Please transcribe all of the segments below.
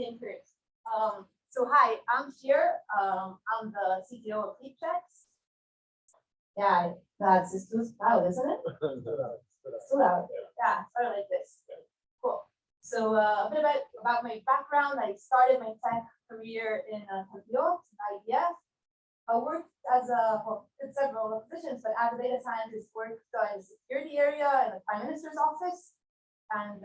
thinkers. So hi, I'm Shir. I'm the CTO of Deepchecks. Yeah, that's just too loud, isn't it? It's too loud. Yeah, sort of like this. Cool. So a bit about my background. I started my tech career in IDF. I worked in several positions, but as a data scientist, worked in the security area in the Prime Minister's office. And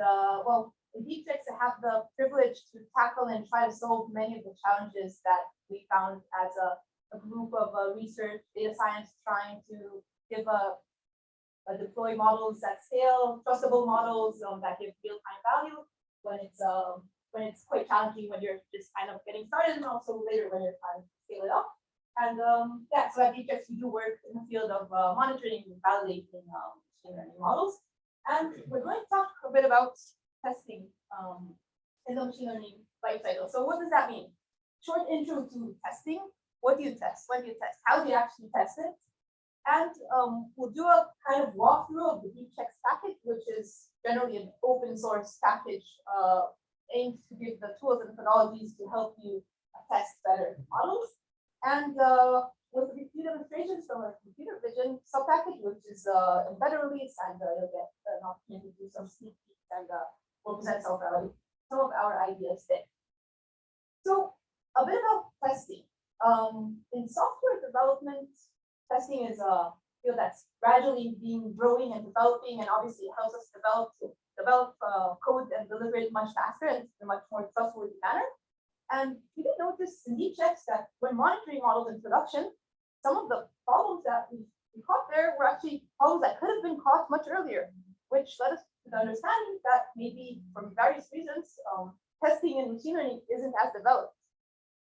in Deepchecks, I have the privilege to tackle and try to solve many of the challenges that we found as a group of research data science trying to give deploy models at scale, trustable models that give real-time value when it's quite challenging when you're just kind of getting started, and also later when you're trying to scale it up. And so at Deepchecks, we do work in the field of monitoring and validating machine learning models. And we're going to talk a bit about testing in the machine learning lifecycle. So what does that mean? Short intro to testing. What do you test? When do you test? How do you actually test it? And we'll do a kind of walkthrough of the Deepchecks package, which is generally an open source package aimed to give the tools and methodologies to help you test better models. And with a few demonstrations from our computer vision sub-package, which is in beta release, and you'll get an opportunity to do some sneak peeks, and we'll present some of our ideas there. So a bit about testing. In software development, testing is a field that's gradually growing and developing, and obviously it helps us develop code and deliver it much faster and in a much more trustworthy manner. And we did notice in Deepchecks that when monitoring models in production, some of the problems that we caught there were actually problems that could have been caught much earlier, which led us to the understanding that maybe for various reasons, testing in machine learning isn't as developed.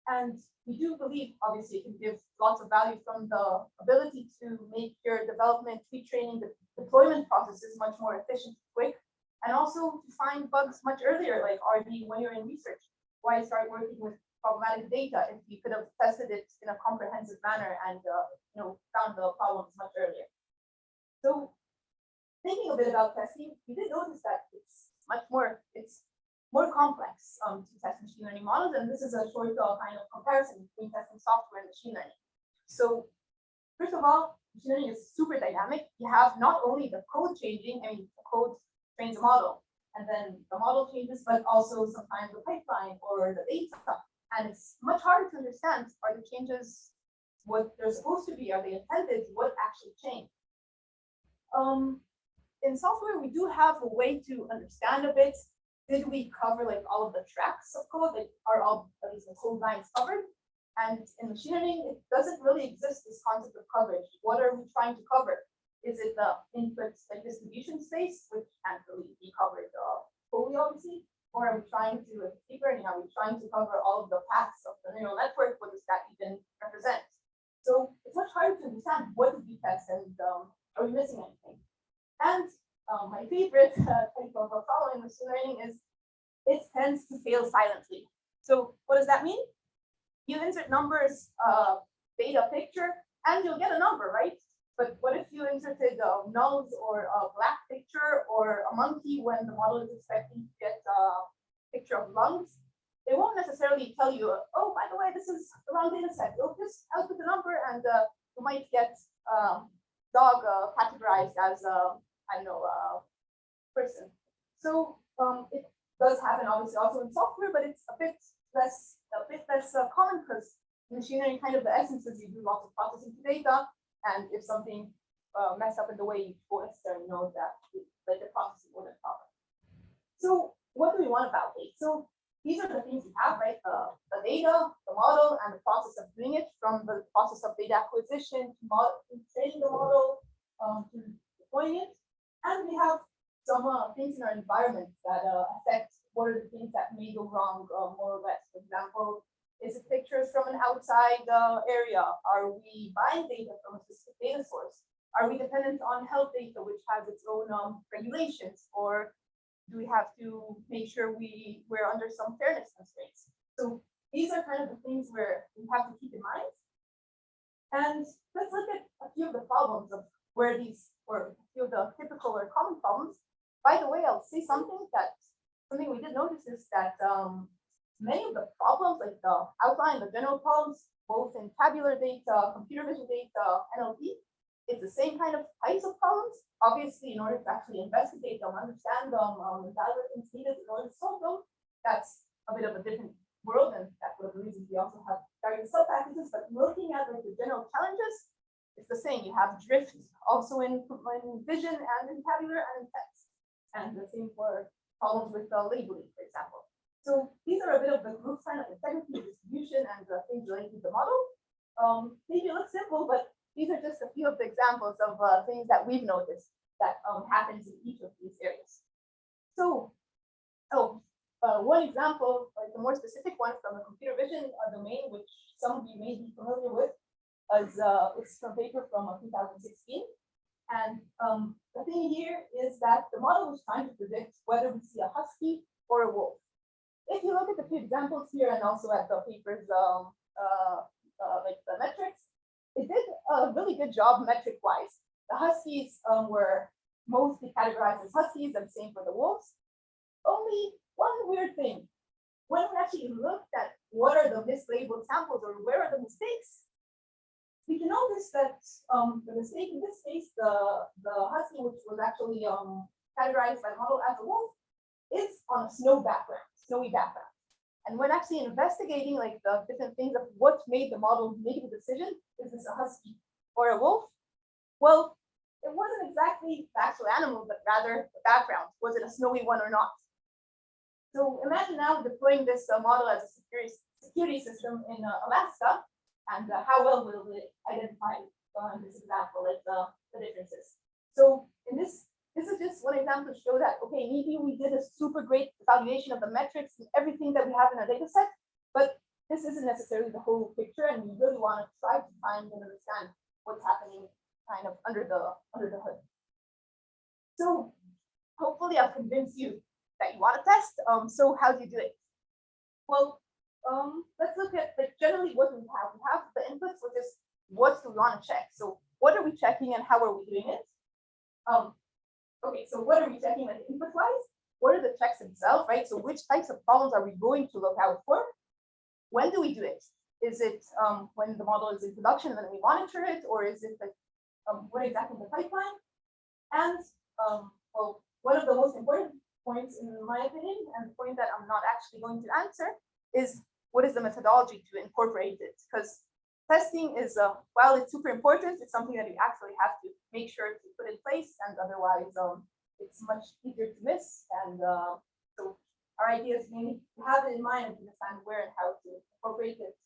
And we do believe, obviously, it can give lots of value from the ability to make your development, pre-training, the deployment processes much more efficient, quick, and also to find bugs much earlier, like RD when you're in research. Why start working with problematic data if you could have tested it in a comprehensive manner and found the problems much earlier? So thinking a bit about testing, we did notice that it's more complex to test machine learning models, and this is a short kind of comparison between testing software and machine learning. So first of all, machine learning is super dynamic. You have not only the code changing, the code trains a model, and then the model changes, but also sometimes the pipeline or the data. And it's much harder to understand, are the changes what they're supposed to be? Are they intended? What actually changed? In software, we do have a way to understand a bit. Did we cover like all of the tracks of code? Like, are all at least the code lines covered? And in machine learning, it doesn't really exist, this concept of coverage. What are we trying to cover? Is it the inputs like distribution space, which can't really be covered fully, obviously? Or are we trying to, with deep learning, are we trying to cover all of the paths of the neural network? What does that even represent? So it's much harder to understand what did we test, and are we missing anything? And my favorite type of problem in machine learning is it tends to fail silently. So what does that mean? You insert numbers, beta picture, and you'll get a number, right? But what if you inserted nulls or a black picture or a monkey when the model is expecting to get a picture of lungs? They won't necessarily tell you, oh, by the way, this is the wrong data set. You'll just output the number, and you might get dog categorized as person. So it does happen, obviously, also in software, but it's a bit less common because machine learning, kind of the essence is you do lots of processing to data. And if something messed up in the way, you won't necessarily know that the processing wasn't proper. So what do we want to validate? So these are the things we have, right? The data, the model, and the process of doing it, from the process of data acquisition to training the model to deploying it. And we have some things in our environment that affect what are the things that may go wrong more or less. For example, is it pictures from an outside area? Are we buying data from a specific data source? Are we dependent on health data, which has its own regulations? Or do we have to make sure we're under some fairness constraints? So these are kind of the things where we have to keep in mind. And let's look at a few of the problems of where these, or a few of the typical or common problems. By the way, I'll say something we did notice is that many of the problems, like the outline, the general problems, both in tabular data, computer vision data, NLP, it's the same kind of types of problems. Obviously, in order to actually investigate them, understand them, evaluate things needed in order to solve them, that's a bit of a different world, and that's one of the reasons we also have various sub-packages. But looking at like the general challenges, it's the same. You have drift also in vision and in tabular and in text, and the same for problems with labeling, for example. So these are a bit of the group kind of integrity, distribution, and things related to the model. Maybe it looks simple, but these are just a few of the examples of things that we've noticed that happens in each of these areas. So, one example, like the more specific one from the computer vision domain, which some of you may be familiar with, is it's a paper from 2016. And the thing here is that the model was trying to predict whether we see a husky or a wolf. If you look at the few examples here and also at the paper's like the metrics, it did a really good job metric-wise. The huskies were mostly categorized as huskies, and same for the wolves. Only one weird thing. When we actually looked at what are the mislabeled samples or where are the mistakes, we can notice that the mistake in this case, the husky, which was actually categorized by the model as a wolf, is on a snowy background. And when actually investigating like the different things of what made the model make the decision, is this a husky or a wolf? Well, it wasn't exactly the actual animal, but rather the background. Was it a snowy one or not? So imagine now deploying this model as a security system in Alaska, and how well will it identify in this example like the differences. So in this is just one example to show that, okay, maybe we did a super great evaluation of the metrics and everything that we have in our data set, but this isn't necessarily the whole picture, and we really want to try to find and understand what's happening kind of under the hood. So hopefully I'll convince you that you want to test. So how do you do it? Well, let's look at like generally what we have. We have the inputs, which is what do we want to check. So what are we checking and how are we doing it? Okay, so what are we checking like input wise? What are the checks themselves, right? So which types of problems are we going to look out for? When do we do it? Is it when the model is in production and then we monitor it, or is it like what exactly the pipeline? And well, one of the most important points in my opinion, and the point that I'm not actually going to answer, is what is the methodology to incorporate it? Because testing is, while it's super important, it's something that you actually have to make sure to put in place, and otherwise it's much easier to miss. And so our idea is mainly to have it in mind and to understand where and how to incorporate it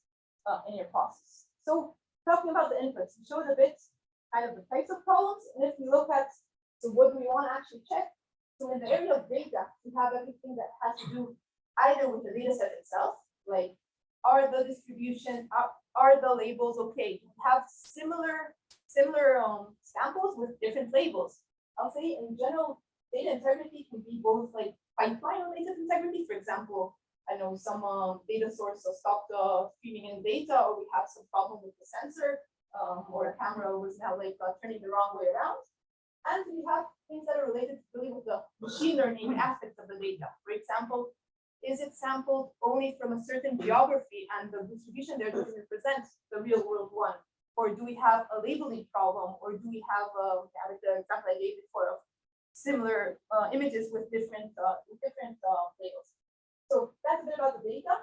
in your process. So talking about the inputs, we showed a bit kind of the types of problems, and if you look at, so what do we want to actually check? So in the area of data, we have everything that has to do either with the data set itself, like are the distribution, are the labels okay? We have similar samples with different labels. I'll say in general, data integrity can be both like pipeline related integrity. For example, I know some data source stopped streaming in data, or we have some problem with the sensor, or a camera was now like turning the wrong way around. And we have things that are related really with the machine learning aspects of the data. For example, is it sampled only from a certain geography and the distribution there doesn't represent the real world one? Or do we have a labeling problem? Or do we have like the example I gave before of similar images with different labels? So that's a bit about the data.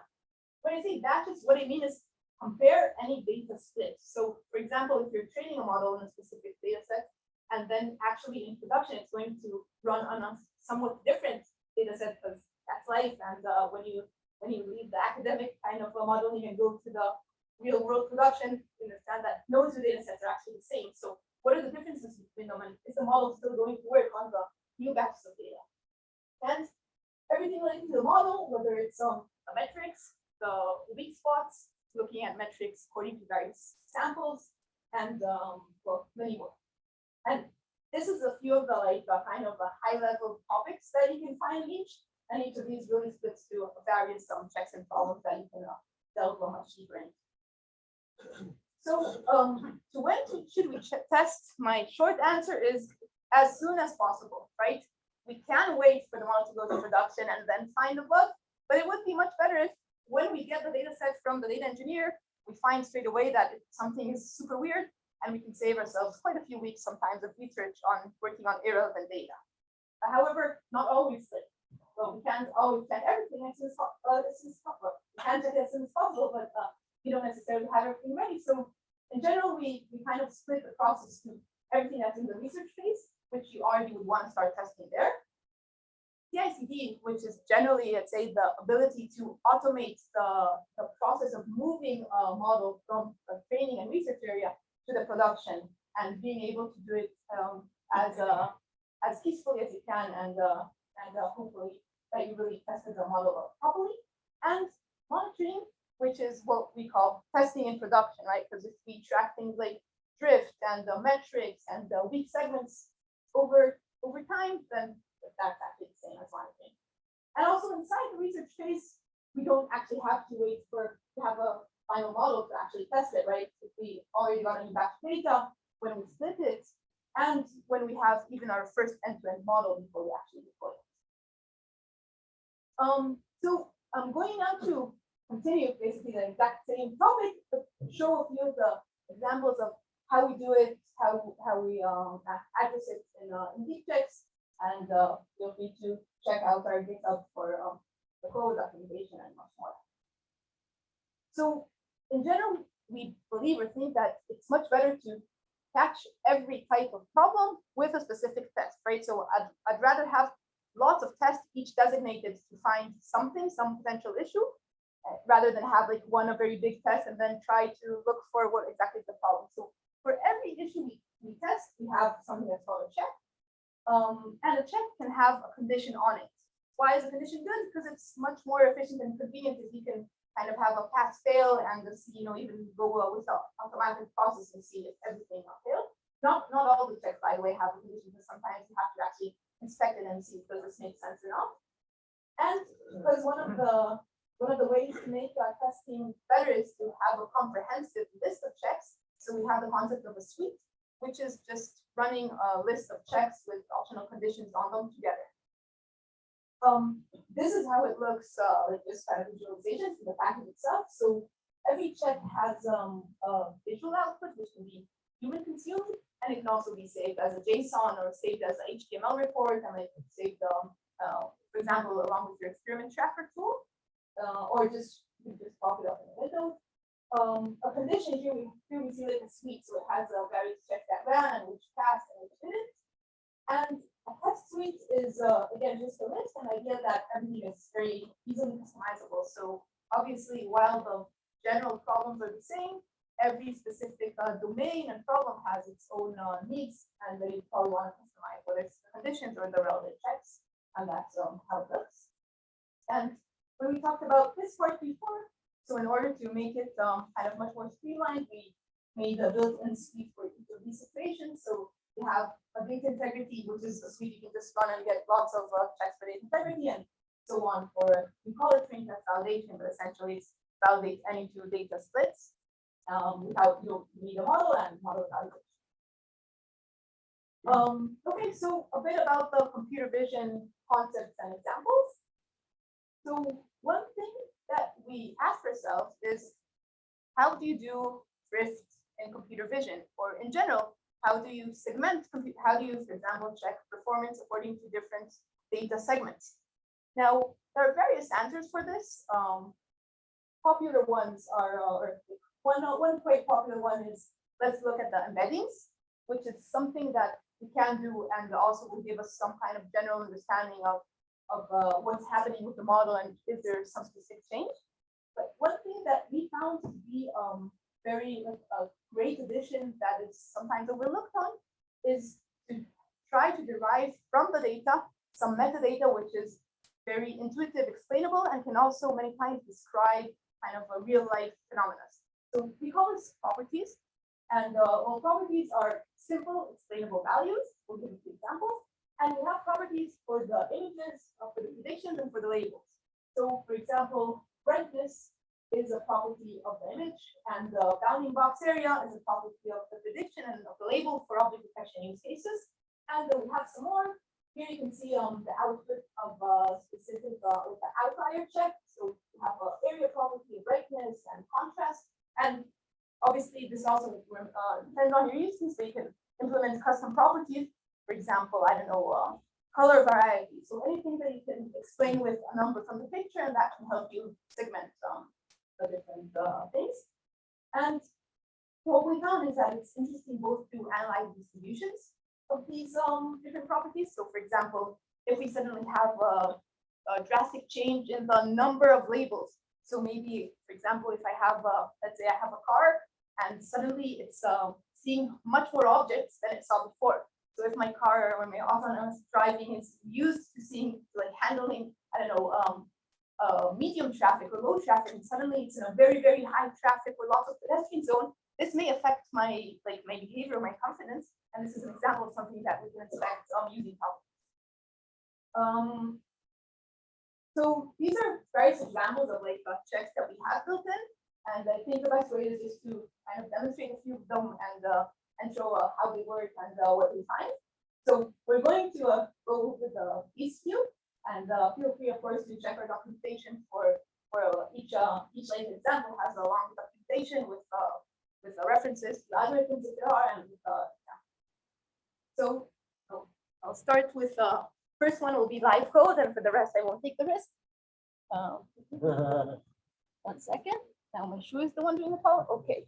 When I say batches, what I mean is compare any data split. So for example, if you're training a model in a specific data set, and then actually in production, it's going to run on a somewhat different data set, because that's life. And when you leave the academic kind of modeling and go to the real world production, you understand that no two data sets are actually the same. So what are the differences between them, and is the model still going to work on the new batches of data? And everything related to the model, whether it's the metrics, the weak spots, looking at metrics according to various samples, and well, many more. And this is a few of the kind of high level topics that you can find in each, and each of these really splits to various checks and problems that you can delve much deeper into. So when should we test? My short answer is as soon as possible, right? We can wait for the model to go to production and then find the bug, but it would be much better if when we get the data set from the data engineer, we find straight away that something is super weird, and we can save ourselves quite a few weeks sometimes of research on working on irrelevant data. However, not always. So we can't always get everything as soon as possible. We can get it as soon as possible, but we don't necessarily have everything ready. So in general, we kind of split the process to everything that's in the research phase, which you already would want to start testing there. CI/CD, which is generally, let's say, the ability to automate the process of moving a model from a training and research area to the production, and being able to do it as peacefully as you can, and hopefully that you really tested the model properly. And monitoring, which is what we call testing in production, right? Because if we track things like drift and the metrics and the weak segments over time, then that's actually the same as monitoring. And also inside the research phase, we don't actually have to wait to have a final model to actually test it, right? If we already got any batch data when we split it, and when we have even our first end-to-end model before we actually deploy it. So I'm going now to continue basically the exact same topic, but show a few of the examples of how we do it, how we address it in Deepchecks, and feel free to check out our GitHub for the code documentation and much more. So in general, we believe or think that it's much better to catch every type of problem with a specific test, right? So I'd rather have lots of tests, each designated to find something, some potential issue, rather than have like a very big test and then try to look for what exactly is the problem. So for every issue we test, we have something that's called a check. And a check can have a condition on it. Why is a condition good? Because it's much more efficient and convenient if you can kind of have a pass fail and see, even go with the automatic process and see if everything failed. Not all the checks, by the way, have a condition, because sometimes you have to actually inspect it and see if this makes sense or not. And because one of the ways to make testing better is to have a comprehensive list of checks. So we have the concept of a suite, which is just running a list of checks with optional conditions on them together. This is how it looks, like this kind of visualization for the package itself. So every check has a visual output, which can be human consumed, and it can also be saved as a JSON or saved as an HTML report, and it can saved, for example, along with your experiment tracker tool, or you can just pop it up in the window. A condition here we see like a suite, so it has various checks that ran and which passed and which didn't. And a test suite is again just a list, an idea that everything is very easily customizable. So obviously, while the general problems are the same, every specific domain and problem has its own needs, and then you probably want to customize whether it's the conditions or the relevant checks, and that's how it looks. And when we talked about this part before, so in order to make it kind of much more streamlined, we made a built-in suite for each of these situations. So we have a data integrity, which is a suite you can just run and get lots of checks for data integrity, and so on. For we call it train test validation, but essentially it's validate any two data splits without you need a model and model validation. Okay, so a bit about the computer vision concepts and examples. So one thing that we ask ourselves is, how do you do drift in computer vision, or in general, how do you segment? How do you, for example, check performance according to different data segments? Now, there are various answers for this. Popular ones are, or one quite popular one is, let's look at the embeddings, which is something that we can do and also will give us some kind of general understanding of what's happening with the model and is there some specific change. But one thing that we found to be very a great addition that is sometimes overlooked on is to try to derive from the data some metadata, which is very intuitive, explainable, and can also many times describe kind of a real life phenomena. So we call this properties, and all properties are simple, explainable values. We'll give you examples, and we have properties for the images, for the predictions, and for the labels. So, for example, brightness is a property of the image, and the bounding box area is a property of the prediction and of the label for object detection use cases. And we have some more. Here you can see the output of a specific with the outlier check. So we have area property, brightness, and contrast. And obviously, this also depends on your use case, so you can implement custom properties. For example, I don't know, color variety. So anything that you can explain with a number from the picture, and that can help you segment the different things. And what we found is that it's interesting both to analyze distributions of these different properties. So for example, if we suddenly have a drastic change in the number of labels. So maybe, for example, if I have, let's say I have a car and suddenly it's seeing much more objects than it saw before. So if my car or my autonomous driving is used to seeing, like handling, I don't know, medium traffic or low traffic, and suddenly it's in a very, very high traffic with lots of pedestrian zone, this may affect my behavior, my confidence. And this is an example of something that we can expect using problems. So these are various examples of checks that we have built in, and I think the best way is just to kind of demonstrate a few of them and show how they work and what we find. So we're going to go with these few, and feel free, of course, to check our documentation for each latest example has a long documentation with the references to the algorithms if there are, and yeah. So I'll start with first one will be live code, and for the rest, I won't take the risk. 1 second. Now my shoe is the one doing the call. Okay.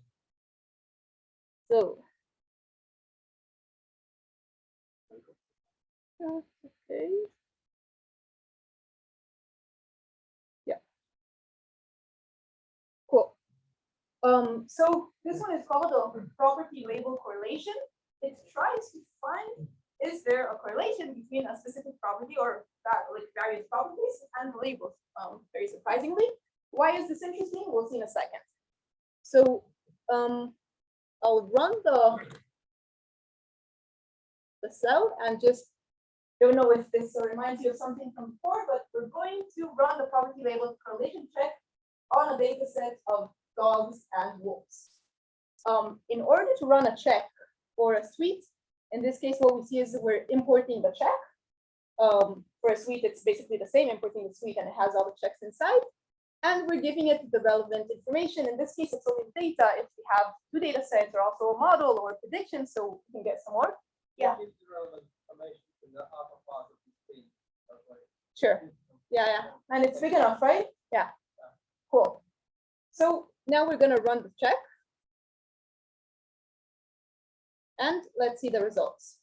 So. Okay. Yeah. Cool. So this one is called a property label correlation. It tries to find, is there a correlation between a specific property or various properties and labels? Very surprisingly. Why is this interesting? We'll see in a second. So I'll run the cell and just don't know if this reminds you of something from before, but we're going to run the property label correlation check on a data set of dogs and wolves. In order to run a check for a suite, in this case, what we see is that we're importing the check. For a suite, it's basically the same, importing the suite, and it has all the checks inside. And we're giving it the relevant information. In this case, it's only data. If we have 2 data sets or also a model or a prediction, so we can get some more. Yeah. Sure. Yeah. And it's big enough, right? Yeah. Cool. So now we're going to run the check. And let's see the results.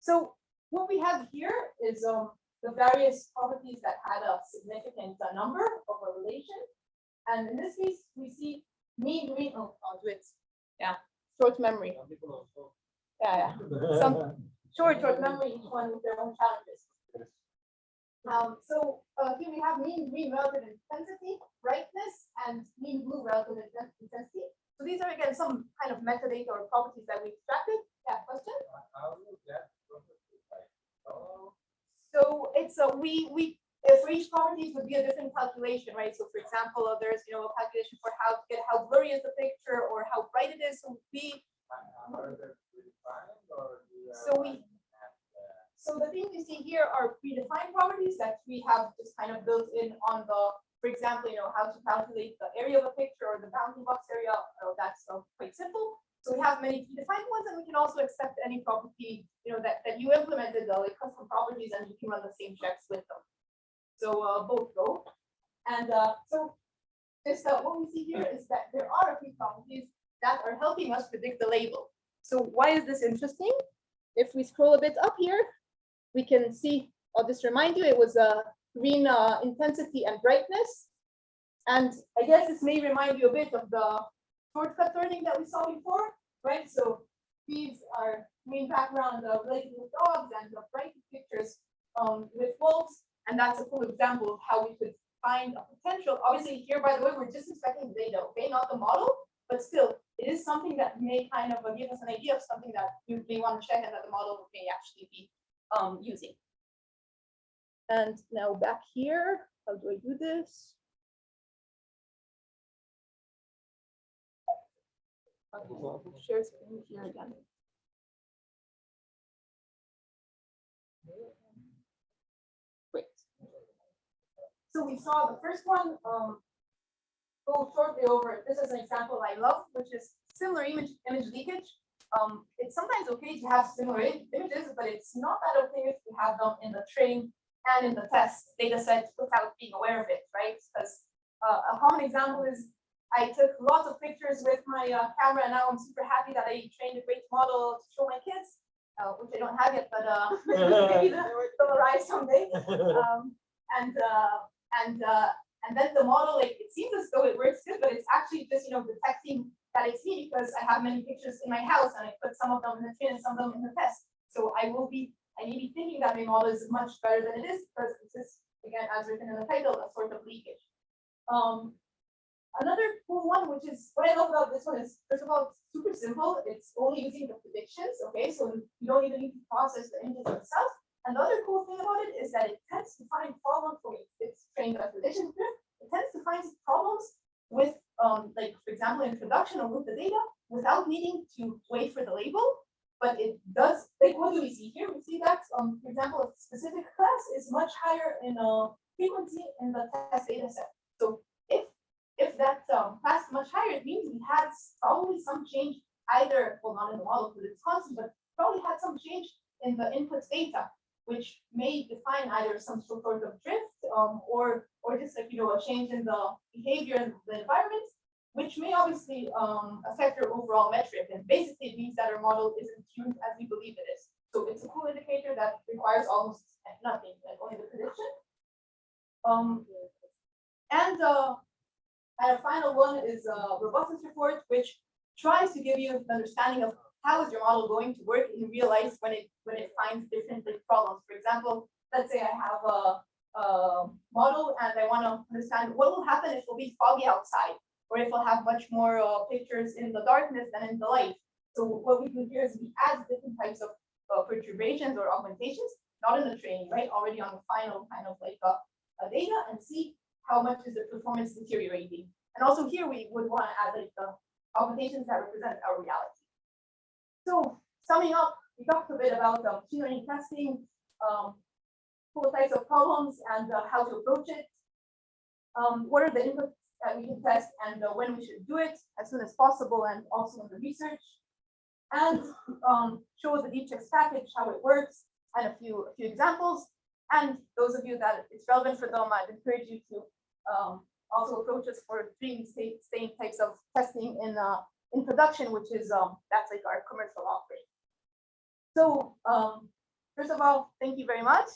So what we have here is the various properties that had a significant number of a relation. And in this case, we see mean, green. Oh, I'll do it. Yeah, short memory. Yeah. Some short memory, each one with their own challenges. So here we have mean green relative intensity, brightness, and mean blue relative intensity. So these are again some kind of metadata or properties that we extracted. Yeah, question? So it's for each properties would be a different calculation, right? So for example, there's a calculation for how blurry is the picture or how bright it is. So the things you see here are predefined properties that we have just kind of built in on the, for example, how to calculate the area of a picture or the bounding box area. That's quite simple. So we have many predefined ones, and we can also accept any property, that you implemented, like custom properties, and you can run the same checks with them. So both go. And so just what we see here is that there are a few properties that are helping us predict the label. So why is this interesting? If we scroll a bit up here, we can see, I'll just remind you, it was green intensity and brightness. And I guess this may remind you a bit of the shortcut learning that we saw before, right? So these are green background related with dogs and the bright pictures with wolves. And that's a cool example of how we could find a potential. Obviously here, by the way, we're just inspecting the data, okay, not the model, but still, it is something that may kind of give us an idea of something that you may want to check and that the model may actually be using. And now back here, how do I do this? Okay, share screen here again. Great. So we saw the first one, go shortly over. This is an example I love, which is similar image leakage. It's sometimes okay to have similar images, but it's not that okay if you have them in the train and in the test data set without being aware of it, right? Because a common example is I took lots of pictures with my camera, and now I'm super happy that I trained a great model to show my kids, which I don't have yet, but maybe they'll arrive someday. And then the model, like, it seems as though it works good, but it's actually just, detecting that it's me because I have many pictures in my house and I put some of them in the train and some of them in the test. So I may be thinking that my model is much better than it is because this is, again, as written in the title, a sort of leakage. Another cool one, which is what I love about this one, is first of all, it's super simple. It's only using the predictions. Okay, so you don't even need to process the images themselves. And the other cool thing about it is that it tends to find problems for it's trained on prediction grid. It tends to find problems with, like, for example, introduction or with the data without needing to wait for the label. But it does, like, what do we see here? We see that, for example, a specific class is much higher in frequency in the test data set. So if that class is much higher, it means we had probably some change either, well, not in the model because it's constant, but probably had some change in the input data, which may define either some sort of drift or just like, a change in the behavior in the environment, which may obviously affect your overall metric. And basically it means that our model isn't tuned as we believe it is. So it's a cool indicator that requires almost nothing, like only the prediction. And our final one is a robustness report, which tries to give you an understanding of how is your model going to work in real life when it finds different problems. For example, let's say I have a model and I want to understand what will happen if it'll be foggy outside, or if I'll have much more pictures in the darkness than in the light. So what we do here is we add different types of perturbations or augmentations, not in the training, right? Already on the final kind of like data, and see how much is the performance deteriorating. And also here we would want to add like the augmentations that represent our reality. So summing up, we talked a bit about machine learning testing, cool types of problems and how to approach it. What are the inputs that we can test and when we should do it as soon as possible, and also in the research. And show the Deepchecks package, how it works, and a few examples. And those of you that it's relevant for them, I'd encourage you to also approach us for three same types of testing in production, which is that's like our commercial offering. So first of all, thank you very much,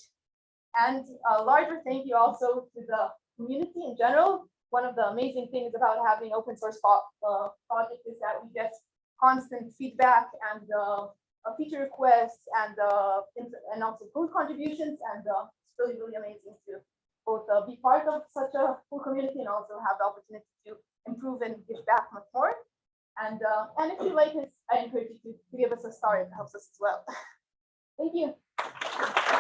and a larger thank you also to the community in general. One of the amazing things about having open source project is that we get constant feedback and feature requests and also code contributions, and it's really amazing to both be part of such a cool community and also have the opportunity to improve and give back much more. And if you like this, I encourage you to give us a star. It helps us as well. Thank you.